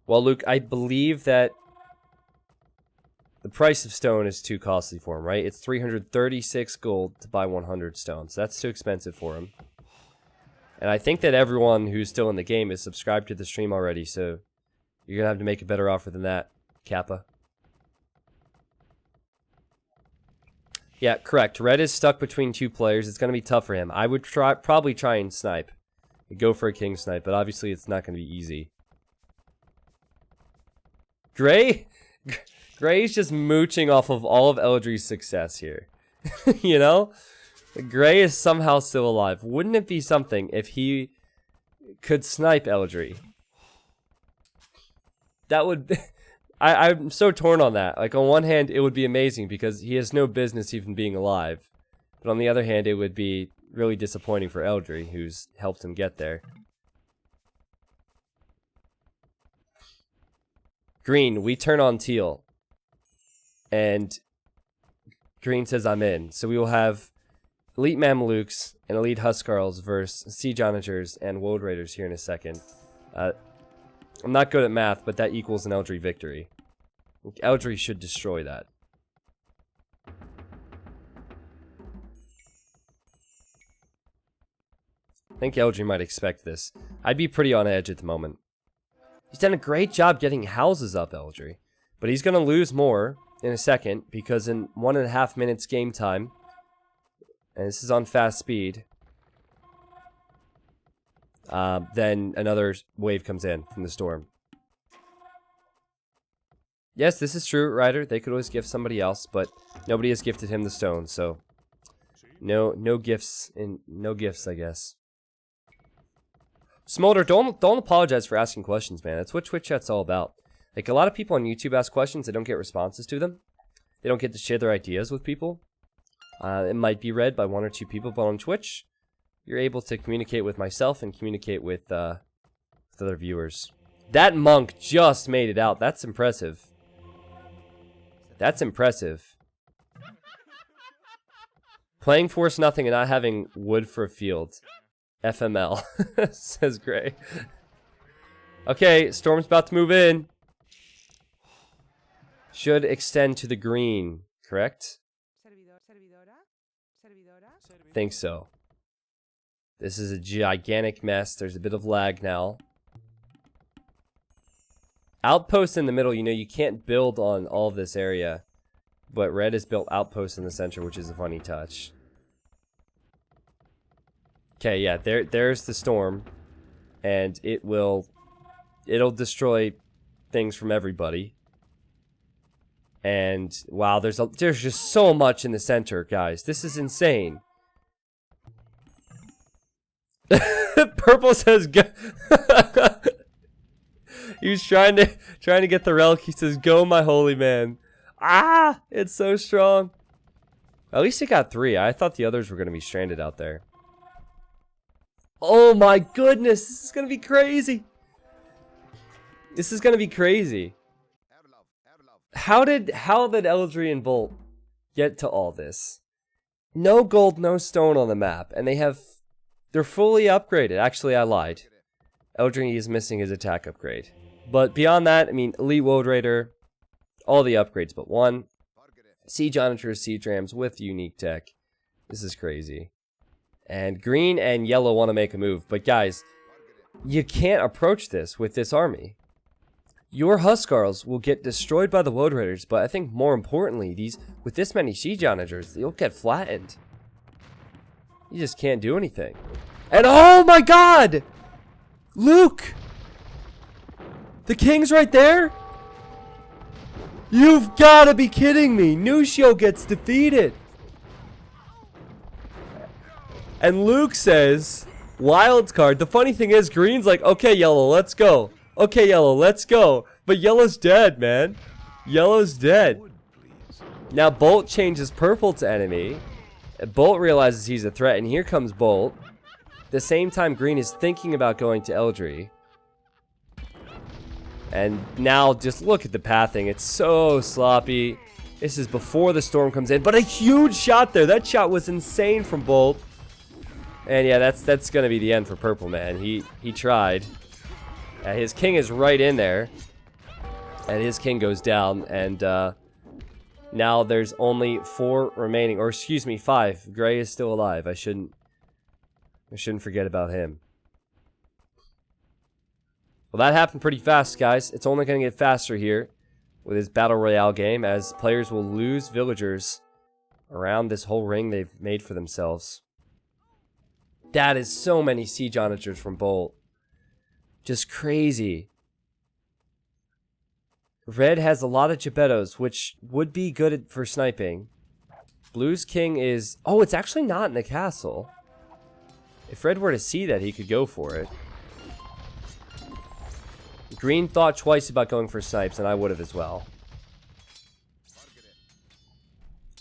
S1: Well, Luke, I believe that the price of stone is too costly for him, right? It's 336 gold to buy 100 stones. That's too expensive for him. And I think that everyone who's still in the game is subscribed to the stream already, so you're going to have to make a better offer than that, Kappa. Yeah, correct. Red is stuck between 2 players. It's going to be tough for him. I would probably try and snipe. Go for a king snipe, but obviously it's not going to be easy. Gray's just mooching off of all of Eldry's success here. You know? Gray is somehow still alive. Wouldn't it be something if he could snipe Eldry? That would... I'm so torn on that. Like, on one hand, it would be amazing because he has no business even being alive. But on the other hand, it would be really disappointing for Eldry, who's helped him get there. Green, we turn on teal. And green says I'm in. So we will have elite Mamelukes and elite Huskarls versus Siege Onagers and World Raiders here in a second. I'm not good at math, but that equals an Eldry victory. Eldry should destroy that. I think Eldry might expect this. I'd be pretty on edge at the moment. He's done a great job getting houses up, Eldry. But he's going to lose more in a second, because in 1.5 minutes game time, and this is on fast speed, then another wave comes in from the storm. Yes, this is true, Ryder. They could always gift somebody else, but nobody has gifted him the stone, so no gifts, I guess. Smolder, don't apologize for asking questions, man. That's what Twitch chat's all about. Like, a lot of people on YouTube ask questions, they don't get responses to them. They don't get to share their ideas with people. It might be read by 1 or 2 people, but on Twitch, you're able to communicate with myself and communicate with other viewers. That monk just made it out. That's impressive. That's impressive. Playing Forest Nothing and not having wood for a field. FML, says Gray. Okay, storm's about to move in. Should extend to the green, correct? Think so. This is a gigantic mess. There's a bit of lag now. Outposts in the middle, you know, you can't build on all of this area. But red has built outposts in the center, which is a funny touch. Okay, yeah, there's the storm. And it'll destroy things from everybody. And wow, there's just so much in the center, guys. This is insane. Purple says go. He was trying to get the relic. He says, "Go, my holy man." Ah, it's so strong. At least it got 3. I thought the others were going to be stranded out there. Oh my goodness, this is going to be crazy. This is going to be crazy. How did Eldry and Bolt get to all this? No gold, no stone on the map, and they're fully upgraded. Actually, I lied. Eldry is missing his attack upgrade. But beyond that, I mean, Elite Woad Raider, all the upgrades but one. Siege Onagers, Siege Rams with unique tech. This is crazy. And green and yellow want to make a move. But guys, you can't approach this with this army. Your Huskarls will get destroyed by the Woad Raiders, but I think more importantly, with this many Siege Onagers, you'll get flattened. You just can't do anything. And oh my god! Luke! The king's right there? You've got to be kidding me! Nucio gets defeated! And Luke says, wild card. The funny thing is, green's like, okay, yellow, let's go. Okay, yellow, let's go. But yellow's dead, man. Yellow's dead. Now Bolt changes purple to enemy. Bolt realizes he's a threat, and here comes Bolt. At the same time, green is thinking about going to Eldry. And now, just look at the pathing. It's so sloppy. This is before the storm comes in. But a huge shot there. That shot was insane from Bolt. And yeah, that's going to be the end for purple, man. He tried. His king is right in there. And his king goes down. And now there's only 4 remaining. Or excuse me, 5. Gray is still alive. I shouldn't forget about him. Well, that happened pretty fast, guys. It's only going to get faster here with this Battle Royale game, as players will lose villagers around this whole ring they've made for themselves. That is so many Siege Onagers from Bolt. Just crazy. Red has a lot of Gebettos, which would be good for sniping. Blue's king is... Oh, it's actually not in the castle. If Red were to see that, he could go for it. Green thought twice about going for snipes, and I would have as well.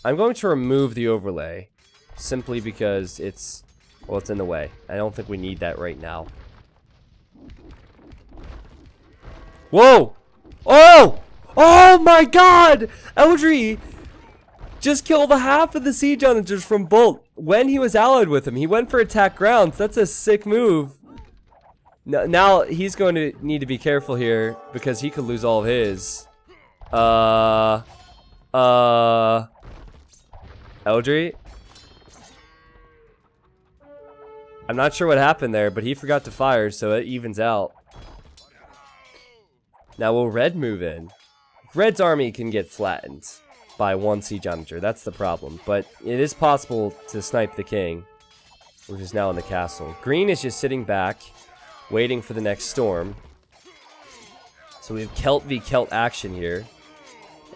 S1: I'm going to remove the overlay, simply because it's in the way. I don't think we need that right now. Whoa! Oh! Oh my god! Eldry just killed half of the Siege Onagers from Bolt when he was allied with him. He went for attack grounds. That's a sick move. Now he's going to need to be careful here because he could lose all of his. Eldry? I'm not sure what happened there, but he forgot to fire, so it evens out. Now will Red move in? Red's army can get flattened by one siege onager. That's the problem. But it is possible to snipe the king, which is now in the castle. Green is just sitting back, waiting for the next storm. So we have Celt v Celt action here.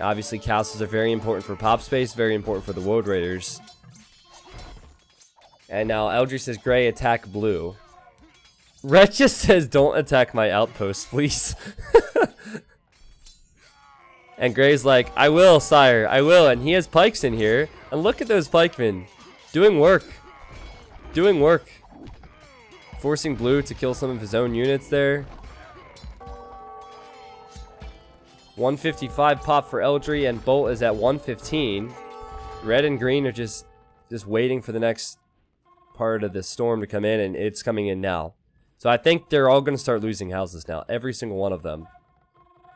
S1: Obviously, castles are very important for pop space, very important for the Woad Raiders. And now Eldry says, Gray, attack blue. Red just says, don't attack my outpost, please. And Gray's like, I will, sire, I will. And he has pikes in here. And look at those pikemen. Doing work. Doing work. Forcing blue to kill some of his own units there. 155 pop for Eldry, and Bolt is at 115. Red and green are just waiting for the next part of the storm to come in, and it's coming in now. So I think they're all going to start losing houses now. Every single one of them.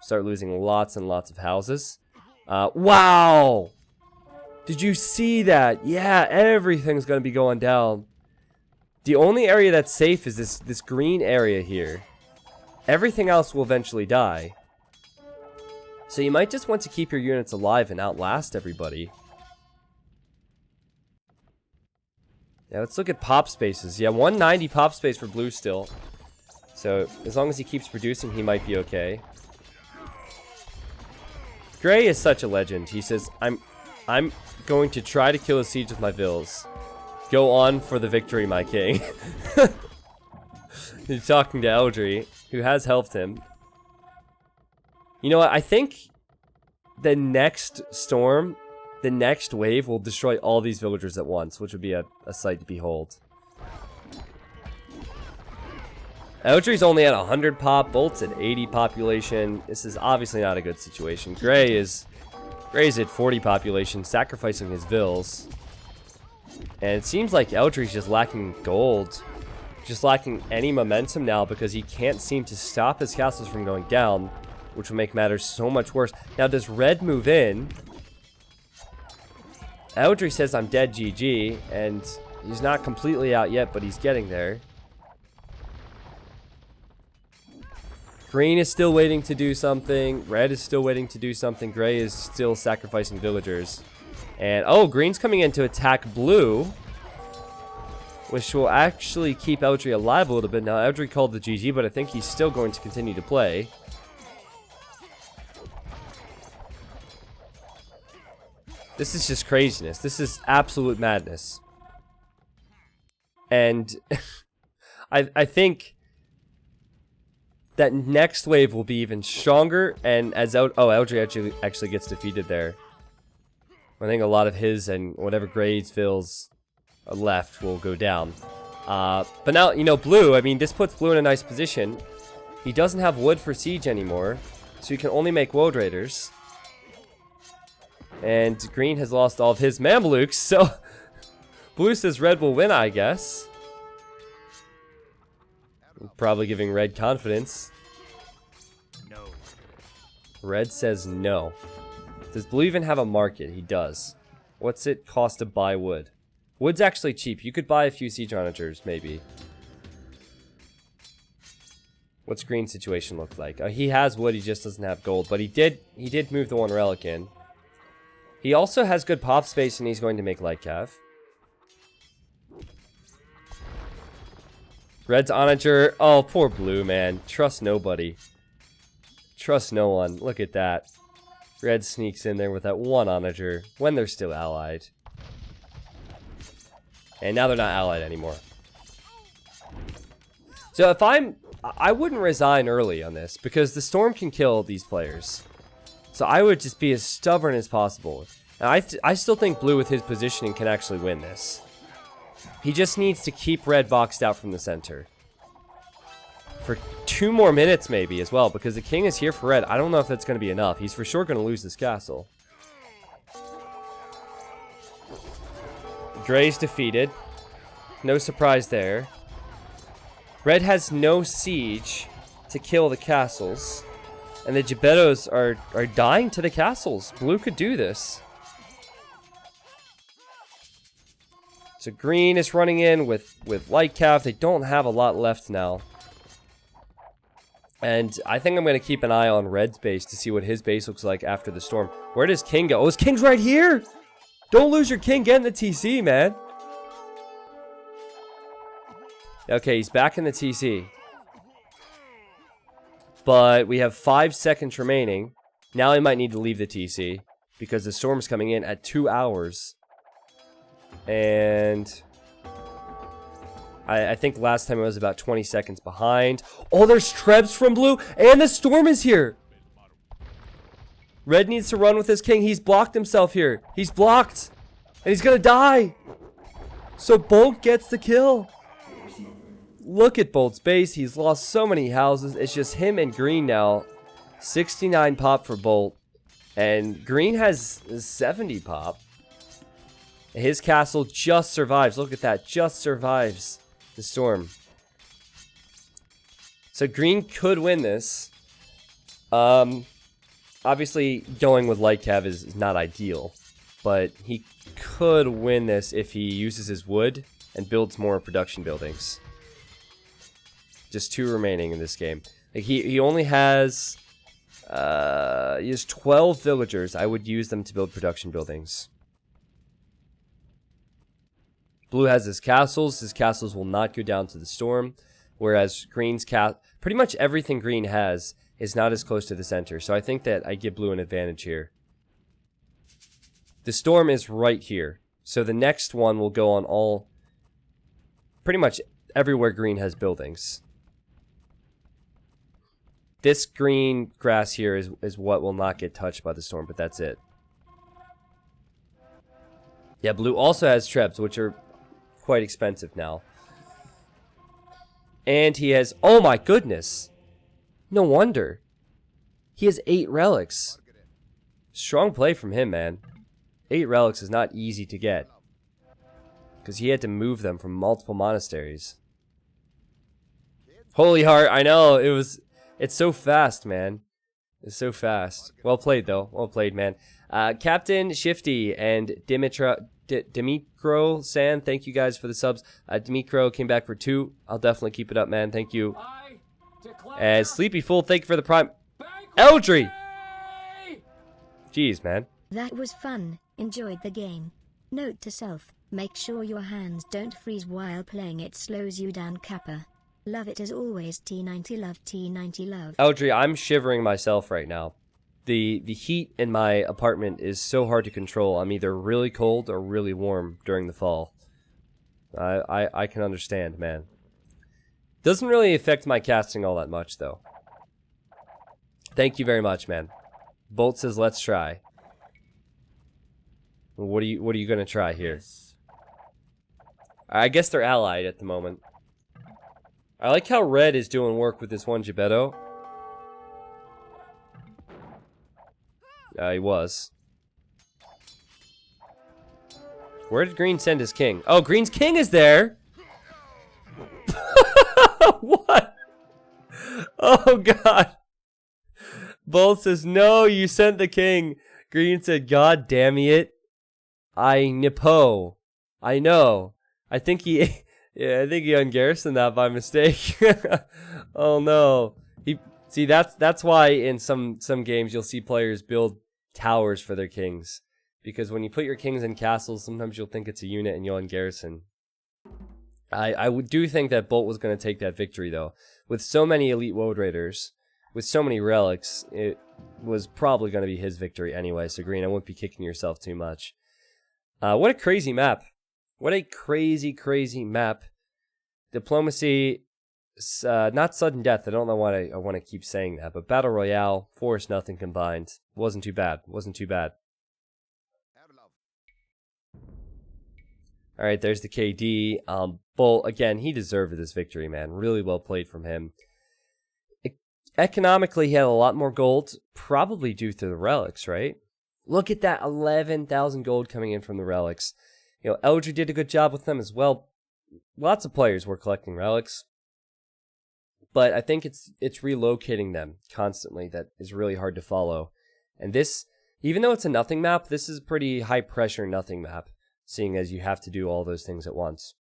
S1: Start losing lots and lots of houses. Wow! Did you see that? Yeah, everything's going to be going down. The only area that's safe is this green area here. Everything else will eventually die. So you might just want to keep your units alive and outlast everybody. Yeah, let's look at pop spaces. Yeah, 190 pop space for blue still. So as long as he keeps producing, he might be okay. Gray is such a legend. He says, I'm going to try to kill a siege with my vills. Go on for the victory, my king. He's talking to Eldry, who has helped him. You know what? I think the next storm, the next wave will destroy all these villagers at once, which would be a sight to behold. Eldry's only at 100 pop, Bolt's at 80 population. This is obviously not a good situation. Gray's at 40 population, sacrificing his vills. And it seems like Eldry's just lacking gold. Just lacking any momentum now because he can't seem to stop his castles from going down, which will make matters so much worse. Now, does Red move in? Eldry says, I'm dead, GG, and he's not completely out yet, but he's getting there. Green is still waiting to do something. Red is still waiting to do something. Gray is still sacrificing villagers. And, oh, green's coming in to attack blue, which will actually keep Eldry alive a little bit. Now, Eldry called the GG, but I think he's still going to continue to play. This is just craziness. This is absolute madness. And I think that next wave will be even stronger. And as Eldry actually gets defeated there. I think a lot of his and whatever Gray's fills left will go down. But now, you know, blue, I mean, this puts blue in a nice position. He doesn't have wood for siege anymore, so he can only make Woad Raiders. And green has lost all of his Mamelukes, so blue says red will win, I guess. Probably giving red confidence. No. Red says no. Does blue even have a market? He does. What's it cost to buy wood? Wood's actually cheap. You could buy a few siege onagers, maybe. What's green's situation look like? He has wood, he just doesn't have gold. But he did move the one relic in. He also has good pop space, and he's going to make light cav. Red's onager. Oh, poor blue, man. Trust nobody. Trust no one. Look at that. Red sneaks in there with that one onager when they're still allied. And now they're not allied anymore. So if I wouldn't resign early on this, because the storm can kill these players. So I would just be as stubborn as possible. And I still think blue with his positioning can actually win this. He just needs to keep red boxed out from the center. For 2 more minutes maybe as well, because the king is here for red. I don't know if that's going to be enough. He's for sure going to lose this castle. Gray's defeated. No surprise there. Red has no siege to kill the castles. And the Gebettos are dying to the castles. Blue could do this. So green is running in with light cav. They don't have a lot left now. And I think I'm going to keep an eye on Red's base to see what his base looks like after the storm. Where does King go? Oh, his King's right here! Don't lose your King. Get in the TC, man. Okay, he's back in the TC. But we have 5 seconds remaining. Now he might need to leave the TC because the storm's coming in at 2 hours. And I think last time it was about 20 seconds behind. Oh, there's Trebs from Blue, and the storm is here. Red needs to run with his King. He's blocked himself here. He's blocked, and he's gonna die. So Bolt gets the kill. Look at Bolt's base. He's lost so many houses. It's just him and green now. 69 pop for Bolt, and green has 70 pop. His castle just survives. Look at that. Just survives the storm. So green could win this. Obviously, going with light cav is not ideal. But he could win this if he uses his wood and builds more production buildings. Just 2 remaining in this game. Like he only has... he has 12 villagers. I would use them to build production buildings. Blue has his castles. His castles will not go down to the storm. Whereas green's pretty much everything green has is not as close to the center. So I think that I give blue an advantage here. The storm is right here. So the next one will go on all... pretty much everywhere green has buildings. This green grass here is what will not get touched by the storm, but that's it. Yeah, blue also has trebs, which are quite expensive now. And he has... oh my goodness! No wonder. He has 8 relics. Strong play from him, man. 8 relics is not easy to get. Because he had to move them from multiple monasteries. Holy Heart, I know, it's so fast, man. It's so fast. Well played, though. Well played, man. Captain Shifty and Dimikro San, thank you guys for the subs. Dimikro came back for 2. I'll definitely keep it up, man. Thank you. And Sleepy Fool, thank you for the prime. Eldry! Jeez, man.
S2: That was fun. Enjoyed the game. Note to self, make sure your hands don't freeze while playing, it slows you down, Kappa. Love it as always, T90 love, T90 love.
S1: Eldry, I'm shivering myself right now. The heat in my apartment is so hard to control. I'm either really cold or really warm during the fall. I can understand, man. Doesn't really affect my casting all that much, though. Thank you very much, man. Bolt says, let's try. What are you gonna try here? I guess they're allied at the moment. I like how red is doing work with this one Gebetto. He was. Where did green send his king? Oh, green's king is there! What? Oh, God. Bolt says, no, you sent the king. Green said, God damn it. I nippo. I know. I think he... yeah, I think he ungarrisoned that by mistake. Oh, no. See, that's why in some games you'll see players build towers for their kings. Because when you put your kings in castles, sometimes you'll think it's a unit and you'll ungarrison. I do think that Bolt was going to take that victory, though. With so many elite Woad Raiders, with so many relics, it was probably going to be his victory anyway. So, Green, I wouldn't be kicking yourself too much. What a crazy map. What a crazy, crazy map. Diplomacy, not sudden death. I don't know why I want to keep saying that. But Battle Royale, Forest Nothing combined. Wasn't too bad. Wasn't too bad. All right, there's the KD. Bolt, again, he deserved this victory, man. Really well played from him. Economically, he had a lot more gold, probably due to the relics, right? Look at that, 11,000 gold coming in from the relics. You know, Eldry did a good job with them as well. Lots of players were collecting relics. but I think it's relocating them constantly that is really hard to follow. And this, even though it's a nothing map, this is a pretty high pressure nothing map, seeing as you have to do all those things at once.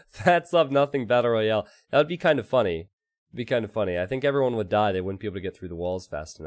S1: Fat Sub Nothing Battle Royale. That would be kind of funny. It'd be kind of funny. I think everyone would die. They wouldn't be able to get through the walls fast enough.